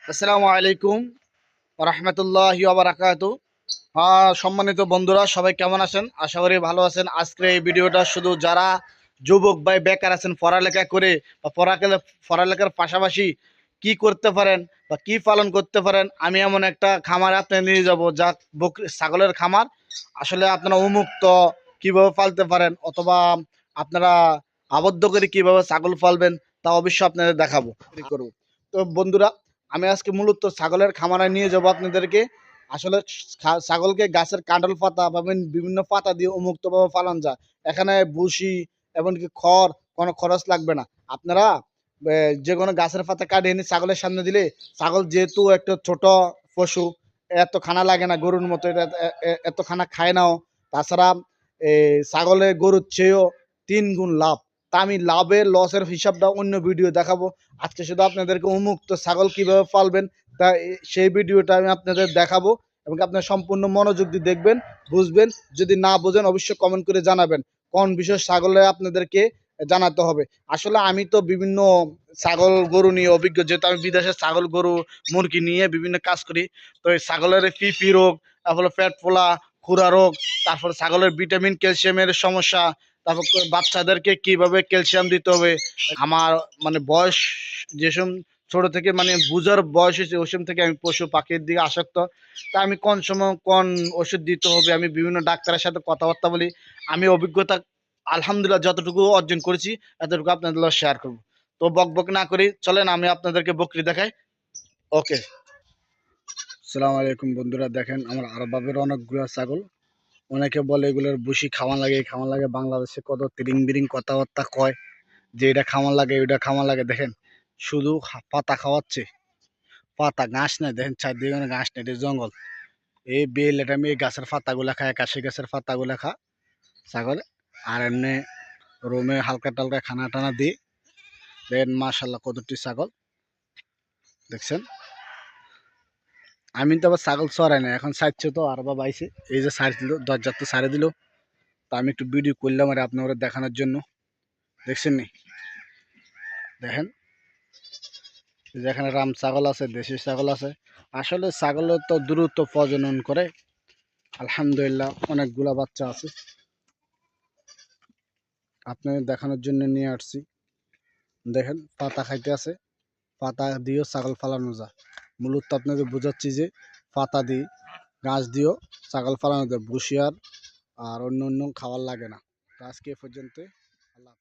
আসসালামু আলাইকুম রহমতুল্লাহি ওয়া বারাকাতু। সম্মানিত বন্ধুরা, সবাই কেমন আছেন? আশা করি ভালো আছেন। আজকের এই ভিডিওটা শুধু যারা যুবক ভাই বেকার আছেন, পড়ালেখা করে বা পড়ালেখার পাশাপাশি কি করতে পারেন বা কি পালন করতে পারেন, আমি এমন একটা খামার আপনি নিয়ে যাব, যা ছাগলের খামার। আসলে আপনারা উন্মুক্ত কিভাবে পালতে পারেন অথবা আপনারা আবদ্ধ করে কিভাবে ছাগল পালবেন তা অবশ্যই আপনাদের দেখাবো করব। তো বন্ধুরা, আমি আজকে মূলত ছাগলের খামারে নিয়ে যাব আপনাদেরকে। আসলে ছাগলকে গাছের কাঁঠাল পাতা বা বিভিন্ন পাতা দিয়ে উন্মুক্তভাবে পালন যায়। এখানে ভুসি এমনকি খড় কোনো খরচ লাগবে না। আপনারা যে কোনো গাছের পাতা কাটিয়ে এনে ছাগলের সামনে দিলে, ছাগল যেহেতু একটা ছোট পশু, এত খানা লাগে না গরুর মতো, এটা এত খানা খায় নাও। তাছাড়া ছাগলে গরুর চেয়েও 3 গুণ লাভ। তা আমি লাভের লসের হিসাবটা অন্য ভিডিও দেখাবো। আজকে শুধু আপনাদেরকে উন্মুক্ত ছাগল কিভাবে পালবেন তা সেই ভিডিওটা আমি আপনাদের দেখাবো, এবং আপনার সম্পূর্ণ মনোযোগ দিয়ে দেখবেন, বুঝবেন। যদি না বোঝেন অবশ্যই কমেন্ট করে জানাবেন কোন বিষয় ছাগলে আপনাদেরকে জানাতে হবে। আসলে আমি তো বিভিন্ন ছাগল গরু নিয়ে অভিজ্ঞ, যেহেতু আমি বিদেশে ছাগল গরু মুরগি নিয়ে বিভিন্ন কাজ করি। তো এই ছাগলের পিপি রোগ, তারপরে পেট ফোলা, খুরা রোগ, তারপর ছাগলের ভিটামিন ক্যালসিয়ামের সমস্যা, তারপর বাচ্চাদেরকে কিভাবে ক্যালসিয়াম দিতে হবে। আমার মানে বয়স যেসব ছোট থেকে মানে বুঝার বয়স হয়েছে, ওই সময় থেকে আমি পশু পাখির দিকে আসক্ত। তা আমি কোন সময় কোন ওষুধ দিতে হবে আমি বিভিন্ন ডাক্তারের সাথে কথাবার্তা বলি। আমি অভিজ্ঞতা আলহামদুলিল্লাহ যতটুকু অর্জন করেছি এতটুকু আপনাদের শেয়ার করব। তো বক বক না করি, চলেন আমি আপনাদেরকে বকরি দেখাই। ওকে। আসসালামু আলাইকুম বন্ধুরা, দেখেন আমার আরবাবের অনেকগুলো ছাগল। অনেকে বলে এগুলোর বুসি খাওয়ান লাগে, খাওয়ান লাগে। বাংলাদেশে কত তিরিং বিরিং কথাবার্তা কয় যে এটা খাওয়ান লাগে, ওইটা খাওয়ান লাগে। দেখেন শুধু পাতা খাওয়াচ্ছে, পাতা, ঘাস নেই। দেখেন চারদিকে কোনো ঘাস নেই, এটা জঙ্গল। এই বেল এটা আমি এই গাছের পাতাগুলা খায়, একাশি গাছের পাতাগুলা খা ছাগল। আর এমনি রুমে হালকা টালকা খানা টানা দিই। দেখেন মাশাল্লাহ কতটি ছাগল দেখছেন। আমি তো আবার ছাগল চড়াই না, এখন ছাড়ছে তো আর বাবা আইছে, এই যে ছাড় দিল, দরজার তো ছাড়ে দিল। তো আমি একটু ভিডিও করলাম আর আপনারা দেখানোর জন্য। দেখছেন নি? দেখেন যেখানে রাম ছাগল আছে, দেশি ছাগল আছে। আসলে ছাগলের তো দ্রুত প্রজনন করে, আলহামদুলিল্লাহ অনেকগুলা বাচ্চা আছে। আপনাদের দেখানোর জন্য নিয়ে আসছি। দেখেন পাতা খাইতে আছে, পাতা দিয়েও ছাগল ফালানো যায়। মূলত আপনাদের বোঝাচ্ছি যে পাতা দিয়ে, ঘাস দিয়েও ছাগল ফালানো যায়, বসিয়ার আর অন্য অন্য খাবার লাগে না। তো আজকে এ পর্যন্ত। আল্লাহ।